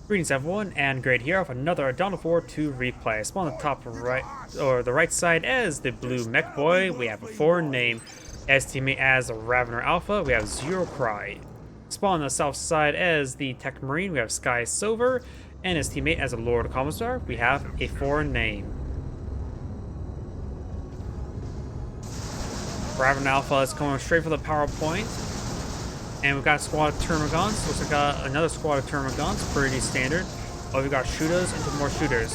Greetings everyone, and Great here with another Dawn of War 2 replay. Spawn on the top right, or the right side as the blue mech boy, we have a foreign name. As teammate as Ravener Alpha, we have Zero Cry. Spawn on the south side as the tech marine, we have SkySilver. And as teammate as a Lord Commissar, we have a foreign name. Ravener Alpha is going straight for the power point. And we've got a squad of Termagants. Looks like we got another squad of Termagants. Pretty standard. Oh, we got shooters into more shooters.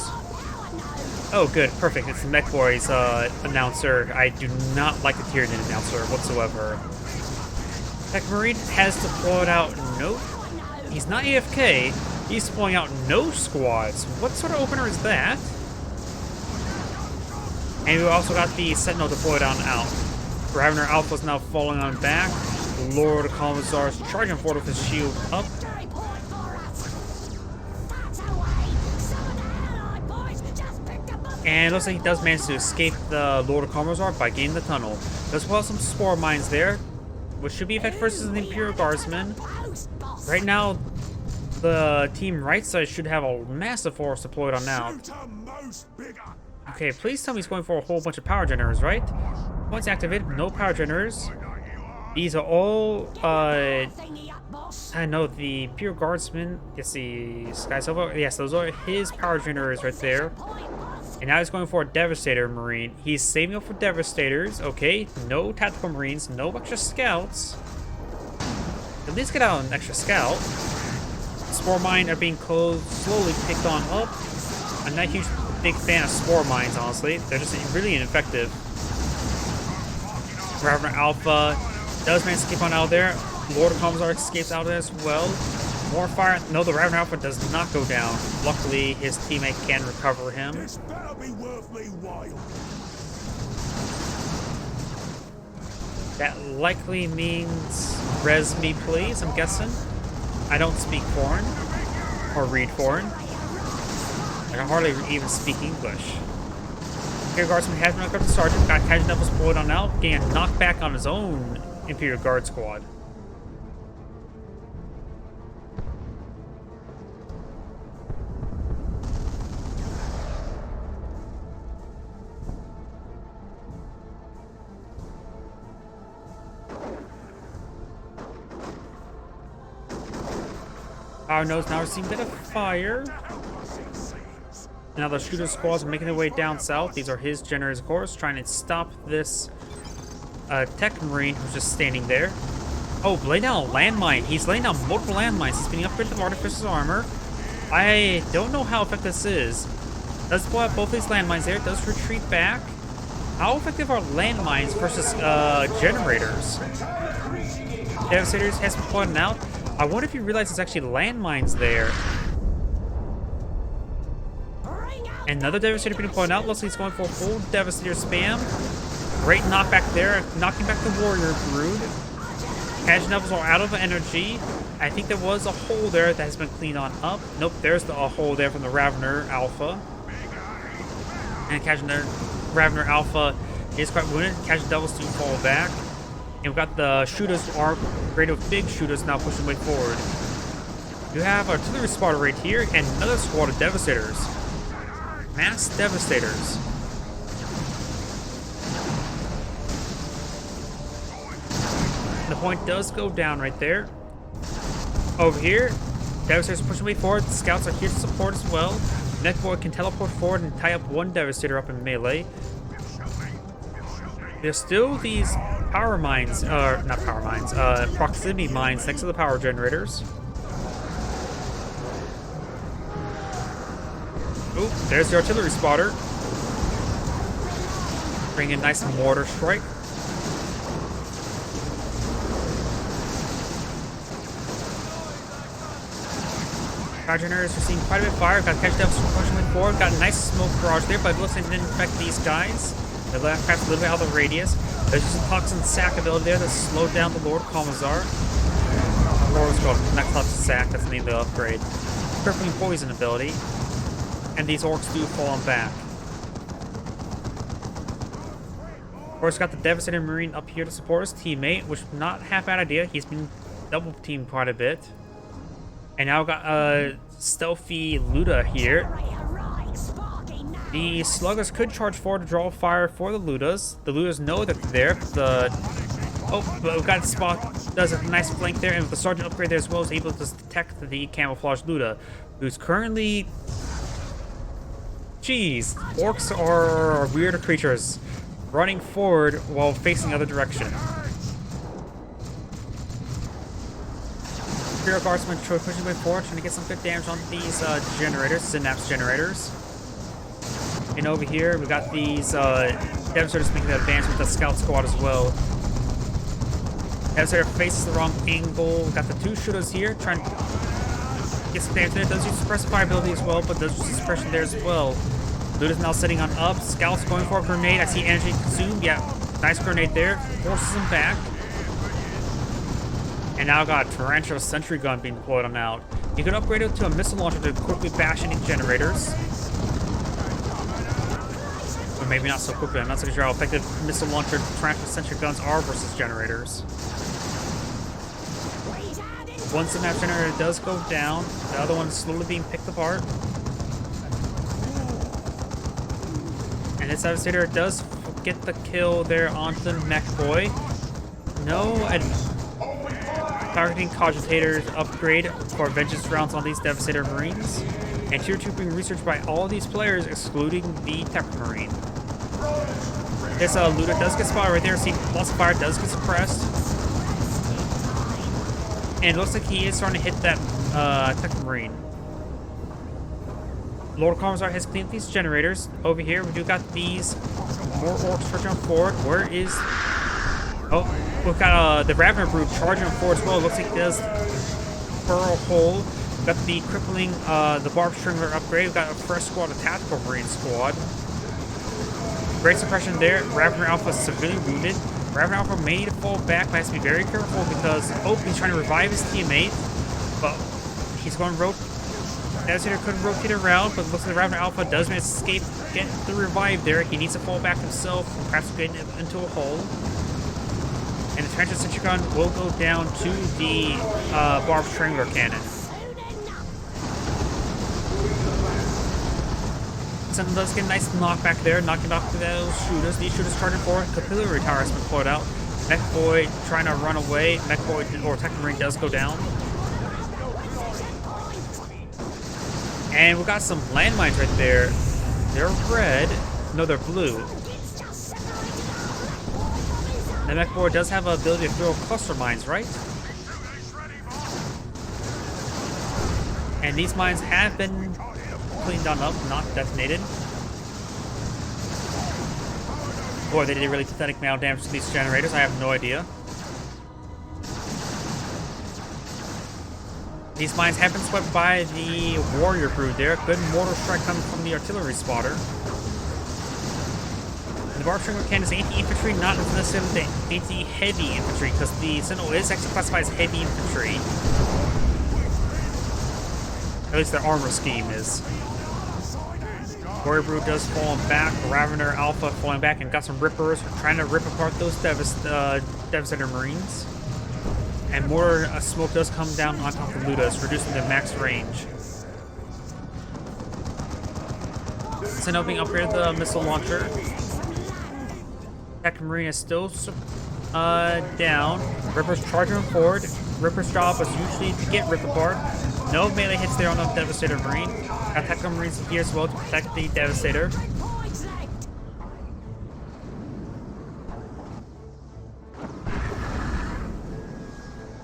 Oh, good. Perfect. It's the Mech Boys announcer. I do not like the Tyranid announcer whatsoever. Tech Marine has deployed out no... He's not AFK. He's deploying out no squads. What sort of opener is that? And we also got the Sentinel deployed on out. Ravener Alpha is now falling on back. Lord Commissar is charging forward with his shield up. And it looks like he does manage to escape the Lord Commissar by gaining the tunnel. There's well some spore mines there, which should be effective versus the Imperial Guardsmen. Right now, the team right side should have a massive force deployed on now. Okay, please tell me he's going for a whole bunch of power generators, right? Once activated, no power generators. These are all, I know, the Imperial Guardsmen. Yes, the SkySilver. Yes, those are his power generators right there. And now he's going for a Devastator Marine. He's saving up for Devastators. Okay, no Tactical Marines, no extra Scouts. At least get out an extra Scout. Spore Mine are being slowly picked on up. I'm not a huge big fan of Spore Mines, honestly. They're just really ineffective. Ravener Alpha does manage to keep on out there. Lord Commissar escapes out as well. More fire. No, the Ravener Alpha does not go down. Luckily, his teammate can recover him. This better be worth me while. That likely means res me, please, I'm guessing. I don't speak foreign. Or read foreign. I can hardly even speak English. Imperial Guardsman has been knocked up to Sergeant. Got Casual Devils deployed on out. Getting a knockback on his own Imperial Guard squad. Our nodes now receiving a bit of fire. Now the shooter squads are making their way down south. These are his generators, of course, trying to stop this tech marine who's just standing there. Oh, laying down a landmine. He's laying down multiple landmines. He's being upgraded with artificial armor. I don't know how effective this is. Does blow up both these landmines there. Does retreat back. How effective are landmines versus generators? Devastators has been pointed out. I wonder if you realize there's actually landmines there. Another Devastator being pointed out. Looks like he's going for a full Devastator spam. Great knockback there, knocking back the Warrior Brood. Casual Devils are out of energy. I think there was a hole there that has been cleaned on up. Nope, there's a hole there from the Ravener Alpha. And Ravener Alpha is quite wounded. Casual Devils do fall back. And we've got the shooters upgraded with big shooters now pushing way forward. You have artillery spotter right here and another squad of Devastators. Mass Devastators. The point does go down right there. Over here, Devastators pushing way forward. The Scouts are here to support as well. Mechboy can teleport forward and tie up one Devastator up in melee. There's still these power mines, not power mines, proximity mines next to the power generators. Oop, there's the artillery spotter. Bring in nice mortar strike. Power generators are seeing quite a bit of fire. Got Casual Devils pushing forward. Got a nice smoke barrage there, but it looks like it didn't affect these guys. They left perhaps a little bit out of the radius. There's just a Toxin Sack ability there that slowed down the Lord Commissar. Lord's called not Toxin Sack, that's the name of the upgrade. Crippling Poison ability. And these orcs do fall on back. Of course, got the Devastator Marine up here to support his teammate, which is not half bad idea. He's been double teamed quite a bit. And now got stealthy Luda here. The sluggers could charge forward to draw fire for the Ludas. The Ludas know that they're there. But we've got Spock does a nice flank there, and with the sergeant upgrade there as well, is able to detect the camouflage Luda, who's currently. Jeez, orcs are weirder creatures, running forward while facing the other direction. Imperial Guardsmen pushing way forward, trying to get some good damage on these generators, synapse generators. And over here, we got these Devastators making the advance with the Scout Squad as well. Devastator faces the wrong angle. We got the two shooters here, trying to get some damage there. Does use suppressive fire ability as well, but does use suppression there as well. Luda's now sitting on up. Scout's going for a grenade. I see energy consumed. Yeah, nice grenade there. Forces him back. And now got Tarantula Sentry Gun being deployed on out. You could upgrade it to a missile launcher to quickly bash any generators. Or maybe not so quickly. I'm not so sure how effective missile launcher Tarantula Sentry Guns are versus generators. One synapse generator does go down. The other one is slowly being picked apart. And this Devastator does get the kill there onto the mech boy. No targeting cogitators upgrade for vengeance rounds on these Devastator Marines. And tier 2 being researched by all these players, excluding the Tech Marine. This Luda does get spotted right there. See, lots of fire does get suppressed. And it looks like he is starting to hit that Tech Marine. Lord Commissar has cleaned these generators. Over here, we do got these more orcs charging forward. Where is... Oh, we've got the Ravener Brood charging forward as well. It looks like it does burrow a hole. We've got the crippling, the Barb Strangler upgrade. We've got a fresh squad, a tactical Marine squad. Great suppression there. Ravener Alpha is severely wounded. Ravener Alpha may need to fall back, but has to be very careful because, oh, he's trying to revive his teammate. But he's going to rotate. Devastator could rotate around, but looks like the Ravener Alpha does manage to escape, get the revive there. He needs to fall back himself, perhaps get into a hole. And the Tarantula Sentry Gun will go down to the Barb Strangler cannon. Sentinel does get a nice knockback there, knocking off those shooters. These shooters charging forward. Capillary Tower has been deployed out. Mech Boy trying to run away. Mech Boy or Tech Marine does go down. And we got some landmines right there. They're red. No, they're blue. The Mech Boy does have the ability to throw cluster mines, right? And these mines have been cleaned on up, not detonated. Boy, they did really pathetic amount of damage to these generators. I have no idea. These mines have been swept by the Warrior Brood there. Good mortar strike coming from the artillery spotter. And the Barb Strangler cannon is anti-infantry, not necessarily the anti-heavy infantry, because the Sentinel is actually classified as heavy infantry. At least their armor scheme is. Warrior Brood does fall back. Ravener Alpha falling back and got some Rippers trying to rip apart those Devastator Marines. And more smoke does come down on top of the Ludas, reducing their max range. Sentinel being upgraded the missile launcher. Tech Marine is still down. Ripper's charging forward. Ripper's job is usually to get ripped apart. No melee hits there on the Devastator Marine. Got Tech Marines here as well to protect the Devastator.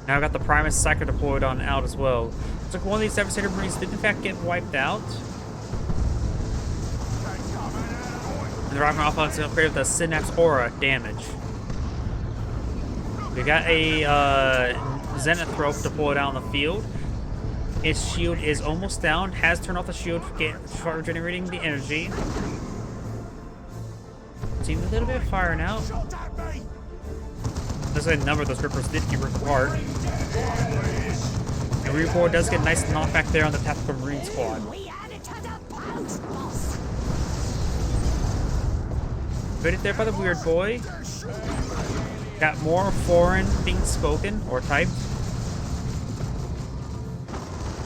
Now I got the Primus Psycho deployed on out as well. Looks like one of these Devastator Marines did in fact get wiped out. And the Ravener Alpha is upgraded with the Synapse Aura damage. We got a Zenith Rope deployed out on the field. Its shield is almost down. Has turned off the shield for regenerating the energy. Seeing a little bit of fire now. Looks like a number of those Rippers did get ripped apart. And Reapor does get a nice knockback there on the Tactical Marine squad. Good hit there by the Weird Boy. Got more foreign being spoken or typed.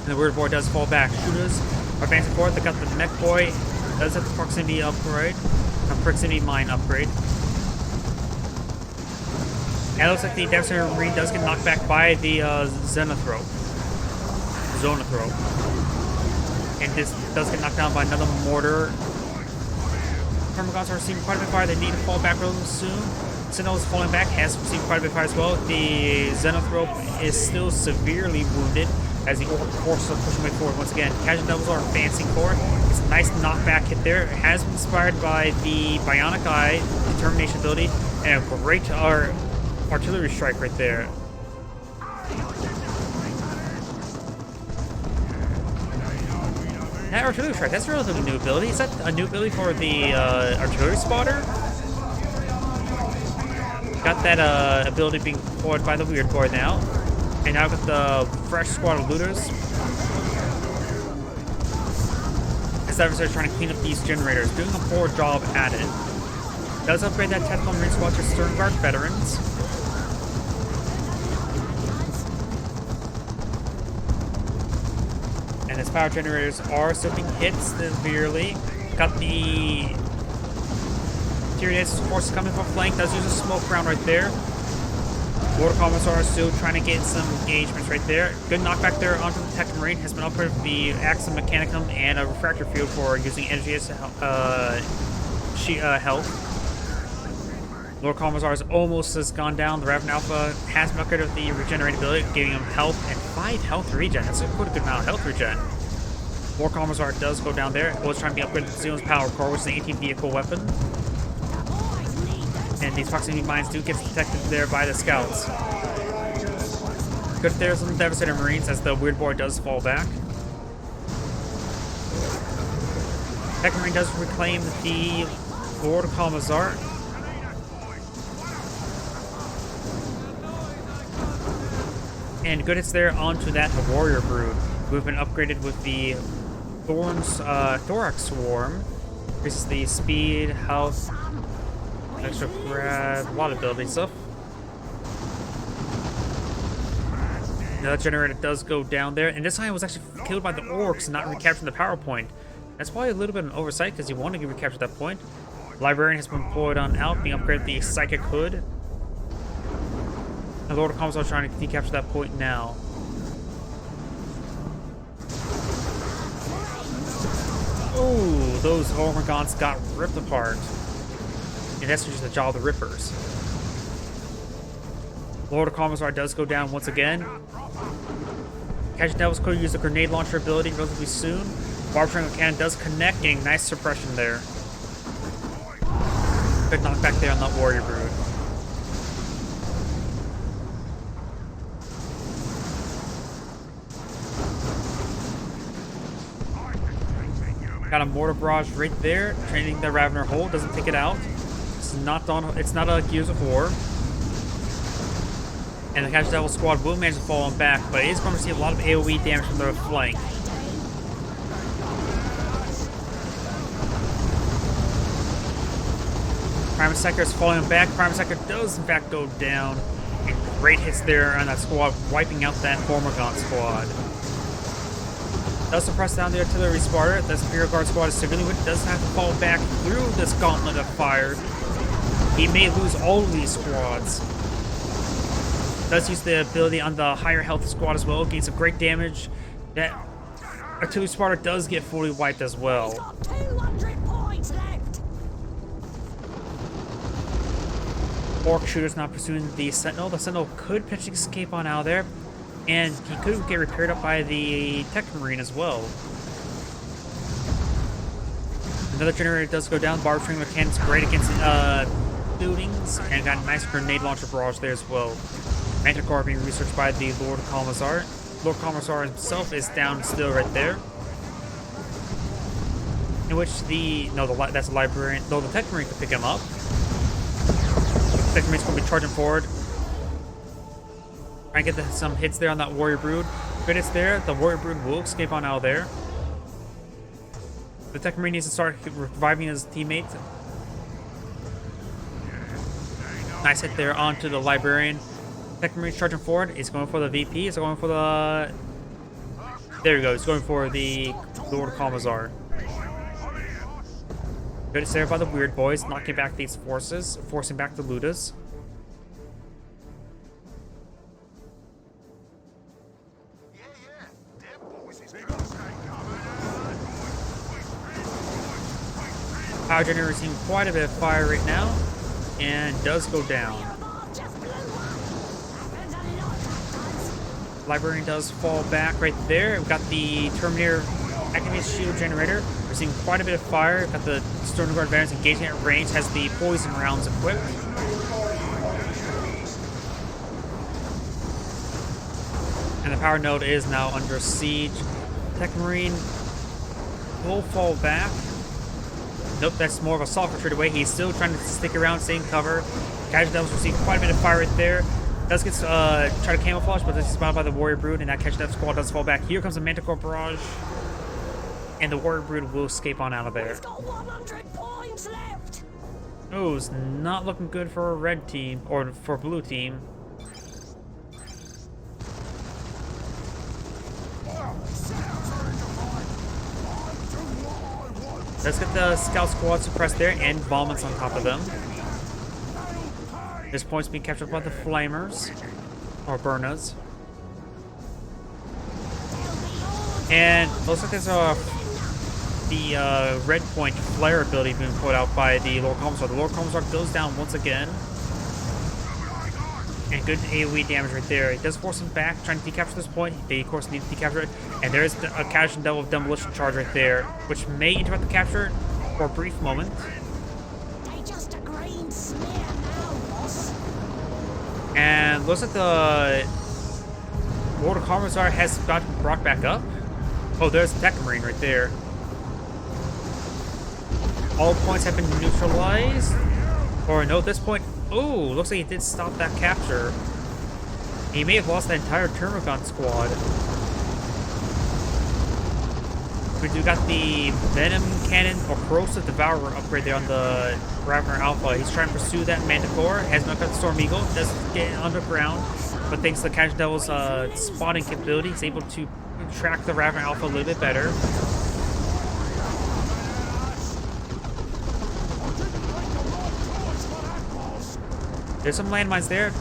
And the weird boy does fall back. Shooters are advancing forward. They got the mech boy. Does have the proximity upgrade. A proximity mine upgrade. And it looks like the Devastator Marine does get knocked back by the Zenithrope. And this does get knocked down by another mortar. Termagants are receiving quite a bit of fire. They need to fall back really soon. Sentinel is falling back, has received quite a bit of fire as well. The Zenithrope is still severely wounded as the Orc forces are pushing way forward once again. Casual Devils are advancing forward. It's a nice knockback hit there. It has been inspired by the Bionic Eye Determination ability and a great artillery strike right there. That artillery strike, that's a relatively new ability. Is that a new ability for the artillery spotter? Got that ability being deployed by the weird boy now. And now got the fresh squad of looters. As adversaries trying to clean up these generators, doing a poor job at it. Does upgrade that tactical marine squad to Stern Guard veterans. And his power generators are still being hit severely. Got the Tyrius forces coming from flank. Does use a smoke round right there. Lord Commissar is still trying to get some engagements right there. Good knockback there onto the Tech Marine. Has been upgraded with the Axum Mechanicum and a refractor field for using energy as health. Lord Commissar almost has gone down. The Raven Alpha has been upgraded with the regenerated ability, giving him health and 5 health regen. That's a pretty good amount of health regen. Lord Commissar does go down there. Was trying to be upgraded to Zeon's Power Core, which is an 18 vehicle weapon. And these proximity mines do get protected there by the scouts. Good there's some Devastator Marines as the weird boy does fall back. Tech Marine does reclaim the Lord Commissar. And good hits there onto that Warrior Brood, who have been upgraded with the Thorax Swarm. This is the speed, health, extra grab, a lot of ability stuff. Now that generator does go down there, and this time it was actually killed by the orcs and not recapturing the power point. That's probably a little bit of an oversight because you want to recapture that point. Librarian has been deployed on out, being upgraded with the Psychic Hood. And Lord of Commissar is trying to decapture that point now. Oh, those Ormagons got ripped apart. And that's just the Jaw of the Rippers. Lord of Commissar does go down once again. Casual Devils could use the grenade launcher ability relatively soon. Barb Triangle Cannon does connect, getting nice suppression there. Good knockback there on that Warrior Brood. Got a mortar barrage right there, training the Ravener hole, doesn't take it out. It's not a Gears of War. And the Casual Devil squad will manage to fall on back, but it is going to receive a lot of AoE damage from their flank. Primus Sector is falling back. Primus Sector does in fact go down. And great hits there on that squad, wiping out that Hormagon squad. Does suppress down the artillery spotter. The Imperial Guard squad is severely wounded. Does have to fall back through this gauntlet of fire. He may lose all of these squads. Does use the ability on the higher health squad as well. Gains some great damage. That artillery spotter does get fully wiped as well. 200 points left. Orc Shooter's not pursuing the Sentinel. The Sentinel could potentially escape on out of there. And he could get repaired up by the Tech Marine as well. Another generator does go down. Barb Triangle Cannon's great against buildings. And got a nice grenade launcher barrage there as well. Manticore being researched by the Lord Commissar. Lord Commissar himself is down still right there. In which that's a Librarian. Though the Tech Marine could pick him up. The Tech Marine's going to be charging forward. Trying to get some hits there on that Warrior Brood. Good hits there. The Warrior Brood will escape on out of there. The Tech Marine needs to start reviving his teammates. Nice hit there onto the Librarian. Tech Marine's charging forward. He's going for the VP. He's going for the There we go. He's going for the Lord Commissar. Good saved by the weird boys, knocking back these forces, forcing back the Ludas. Power generator receiving quite a bit of fire right now, and does go down. Librarian does fall back right there. We've got the Terminator activated shield generator. We're seeing quite a bit of fire. We've got the Storm Guard veterans engaging at range. Has the poison rounds equipped. And the power node is now under siege. Tech Marine will fall back. Nope, that's more of a soft retreat away. He's still trying to stick around, stay in cover. Casual Devils receive quite a bit of fire right there. Does get try to camouflage, but this is spotted by the Warrior Brood, and that Catch Death Squad does fall back. Here comes the Manticore Barrage, and the Warrior Brood will escape on out of there. We've got 100 points left. Oh, it's not looking good for a red team, or for a blue team. Let's get the Scout Squad suppressed there, and vomits on top of them. This point's being captured by the Flamers, or Burners. And looks like there's the red point flare ability being put out by the Lord Commissar. The Lord Commissar goes down once again. And good AoE damage right there. It does force him back, trying to decapture this point. They, of course, need to decapture it. And there's a Casual Devil Demolition Charge right there, which may interrupt the capture for a brief moment. They just a green smear now, boss. And looks like the Lord Commissar has gotten brought back up. Oh, there's the Tech Marine right there. All points have been neutralized. Or no, at this point, oh, looks like he did stop that capture. He may have lost the entire Termagant squad. We do got the Venom Cannon or Corrosive Devourer upgrade there on the Ravener Alpha. He's trying to pursue that Manticore. Has not got the Storm Eagle. Does get underground. But thanks to the Casual Devil's spotting capability, he's able to track the Ravener Alpha a little bit better. There's some landmines there.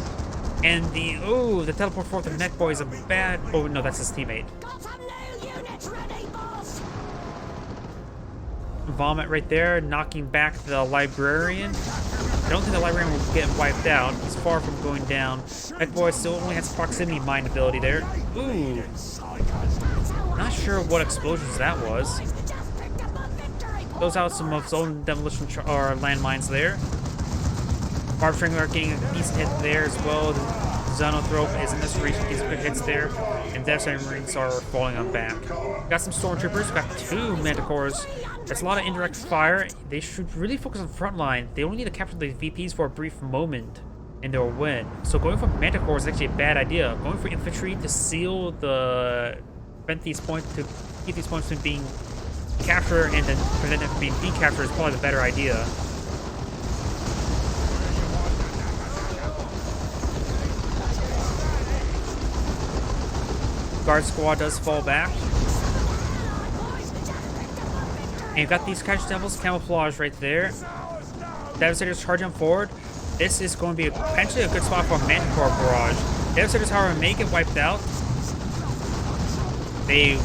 And the teleport forth of Neck Boy is a bad... Oh, no, that's his teammate. Got some new units ready, boss. Vomit right there, knocking back the Librarian. I don't think the Librarian will get wiped out. He's far from going down. Neck Boy still only has proximity mine ability there. Ooh. Not sure what explosions that was. Throws out some of his own demolition or landmines there. Barb Strangler getting a decent hit there as well. The Xenothrope is in this region, gets good hits there. And Devastating Marines are falling on back. Got some Stormtroopers, got 2 Manticores. That's a lot of indirect fire. They should really focus on frontline. They only need to capture the VPs for a brief moment, and they'll win. So going for Manticore is actually a bad idea. Going for infantry to seal the... prevent these points, to keep these points from being captured and then prevent them from being decaptured is probably the better idea. Guard Squad does fall back. And you've got these Casual Devils camouflage right there. Devastator's charging forward. This is going to be potentially a good spot for a Manticore Barrage. Devastators, however, may get wiped out. They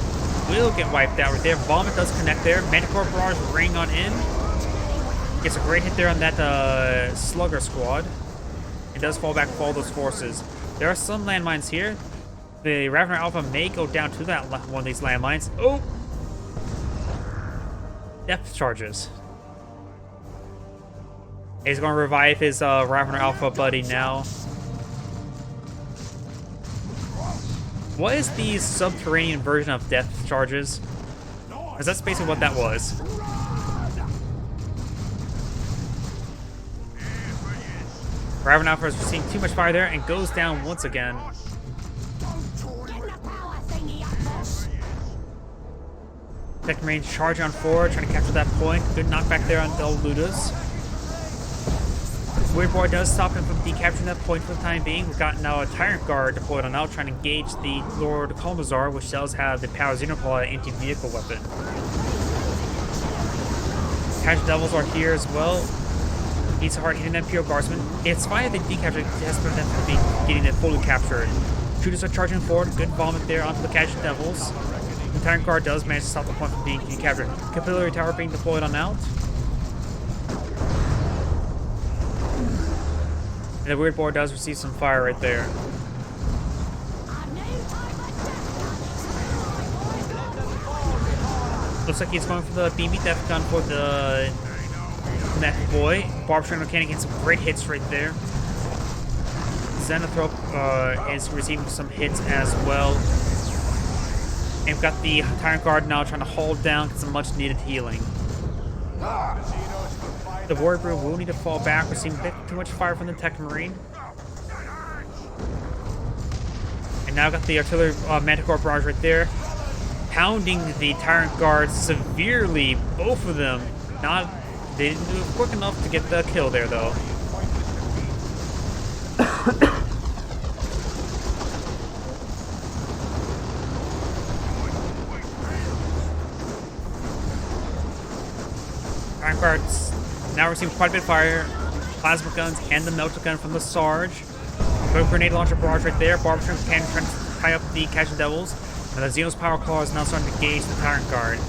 will get wiped out right there. Vomit does connect there. Manticore Barrage ring on in. Gets a great hit there on that Slugger Squad. It does fall back with all those forces. There are some landmines here. The Ravener Alpha may go down to that one of these landmines. Oh! Depth charges. He's going to revive his Ravener Alpha buddy now. What is the subterranean version of depth charges? Because that's basically what that was. Ravener Alpha is receiving too much fire there and goes down once again. Tech Marine charging on forward, trying to capture that point. Good knockback there on Del Ludas. Weird Boy does stop him from decapturing that point for the time being. We've got now a Tyrant Guard deployed on out, trying to engage the Lord Commissar, which does have the Power Xenoclaw anti-vehicle weapon. Cash Devils are here as well. He's hard hitting that Imperial Guardsman. It's fine if they decapture it, it has to prevent them from getting it fully captured. Shooters are charging forward, good vomit there onto the Cash Devils. The Tyrant Guard does manage to stop the point from being decaptured. Capillary Tower being deployed on out. And the Weird Boy does receive some fire right there. Looks like he's going for the BB Death Gun for the Mech Boy. Barb String Mechanic getting some great hits right there. Xenothrope is receiving some hits as well. And we've got the Tyrant Guard now trying to hold down, get some much needed healing. The Warrior Brew will need to fall back, receiving a bit too much fire from the Tech Marine. And now got the Artillery Manticore Barrage right there, pounding the Tyrant Guards severely, both of them. They didn't do it quick enough to get the kill there, though. Tyrant Guards now receiving quite a bit of fire. Plasma guns and the melter gun from the Sarge. Got a grenade launcher barrage right there. Barber String Cannon trying to tie up the Catch and Devils. And the Xenos Power Claw is now starting to gauge the Tyrant Guard.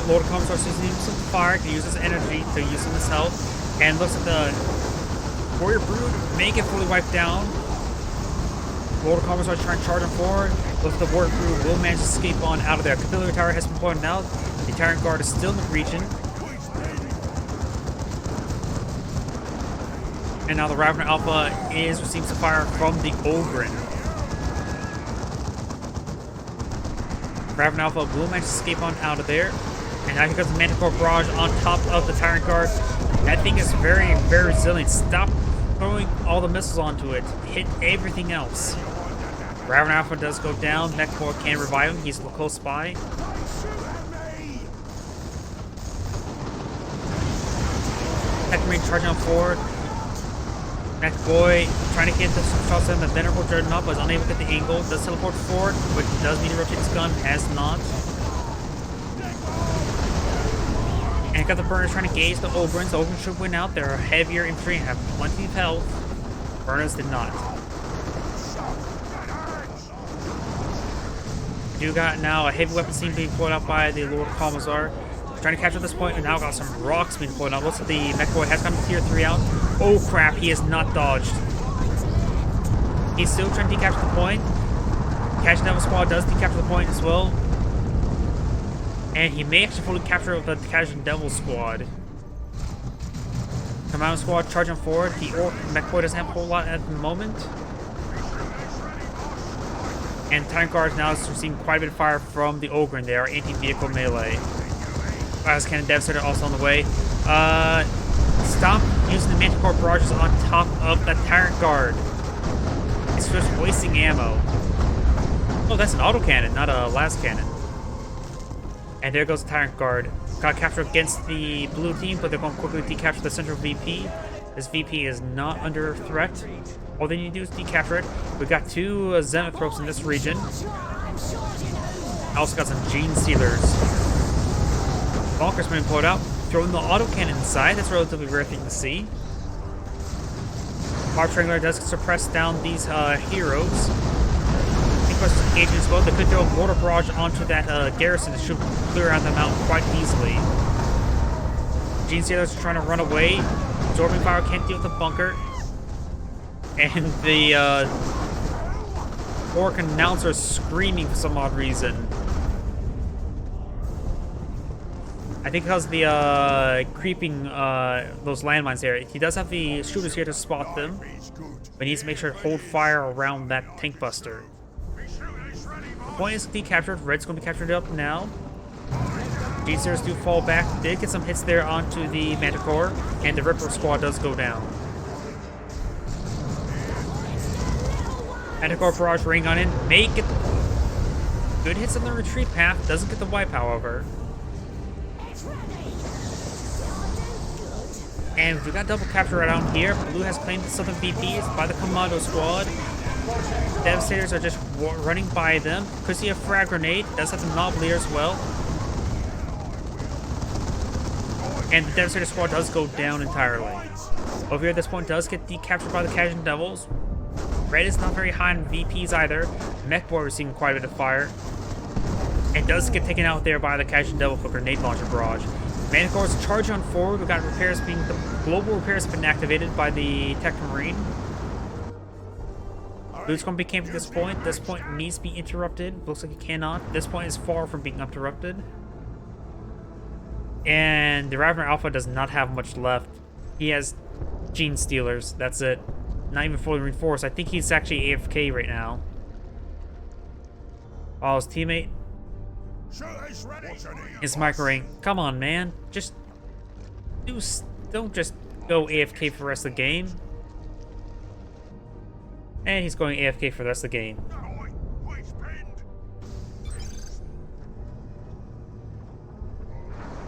Lord Commissar sees him some fire to use his energy to use him his health. And looks at the Warrior Brood may get fully wiped down. Lord Commissar trying to charge him forward. Looks at the Warrior Brood will manage to escape on out of there. Capillary Tower has been pointed out. The Tyrant Guard is still in the region. And now the Ravener Alpha is receiving some fire from the Ogryn. Ravener Alpha will manage to escape on out of there. And now here comes the Manticore Barrage on top of the Tyrant Guard. That thing is very, very resilient. Stop throwing all the missiles onto it. Hit everything else. Ravener Alpha does go down. Mech Boy can revive him. He's close by. Tech Marine charging on forward. Mech Boy trying to get the shots in the Venerable Dreadnought, but is unable to get the angle. Does teleport forward, but does need to rotate his gun. Has not. And got the Burners trying to gauge the Ogrins. The Ogrins should win out. They're heavier infantry and have plenty of health. Burners did not. We do got now a heavy weapon scene being pulled out by the Lord Commissar. Trying to capture this point, and now got some rocks being pulled out. Looks like the Mech Boy has gotten tier 3 out. Oh crap, he has not dodged. He's still trying to decapture the point. Catch Devil Squad does decapture the point as well. And he may actually fully capture the Catch Devil Squad. Commando Squad charging forward. The Mech Boy doesn't have a whole lot at the moment. And Tyrant Guard now is receiving quite a bit of fire from the Ogryn. They are anti-vehicle melee. Cannon Devastator also on the way. Stop using the Manticore Barrages on top of the Tyrant Guard. It's just wasting ammo. Oh, that's an autocannon, not a last cannon. And there goes the Tyrant Guard. Got captured against the blue team, but they're going to quickly decapture the central VP. This VP is not under threat. All they need to do is decapture it. We've got two Xenothropes in this region. Also got some Gene Stealers. Valkyr's been pulled out, throwing the autocannon inside. That's a relatively rare thing to see. Barb Strangler does suppress down these heroes. Inquest engaging as well. They could throw a mortar barrage onto that garrison that should clear out them out quite easily. Gene Stealers are trying to run away. Absorbing fire can't deal with the bunker. And the Orc announcer is screaming for some odd reason. I think because the creeping those landmines there, he does have the shooters here to spot them, but he needs to make sure to hold fire around that tank buster. The point is decaptured. Red's going to be captured up now. G-Series do fall back. Did get some hits there onto the Manticore, and the Ripper Squad does go down. Manticore Barrage ring on in. May get good hits on the retreat path. Doesn't get the wipe, however. And we got double capture around here. Blue has claimed the southern VPs by the Commando squad. Devastators are just running by them. Could see a frag grenade. Does have the Nobblier as well. And the Devastator squad does go down entirely. Over here at this point does get decaptured by the Cajun Devils. Red is not very high on VPs either. Mech Boy receiving quite a bit of fire. And does get taken out there by the Cajun Devil for grenade launcher barrage. Manticore's charging on forward. We've got repairs being... The global repairs have been activated by the Tech Marine. Blue's going to be camping at this point. This point needs to be interrupted. Looks like it cannot. This point is far from being interrupted. And the Ravener Alpha does not have much left. He has Gene Stealers. That's it. Not even fully reinforced. I think he's actually AFK right now. Oh, his teammate is microing. Come on, man. Just don't just go AFK for the rest of the game. And he's going AFK for the rest of the game.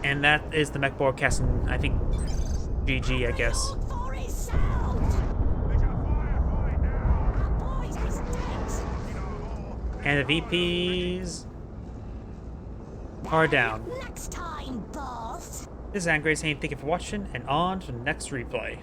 And that is the mech broadcasting, I think, GG, I guess. And the VPs are down. Next time, boss. This is Angry saying thank you for watching, and on to the next replay.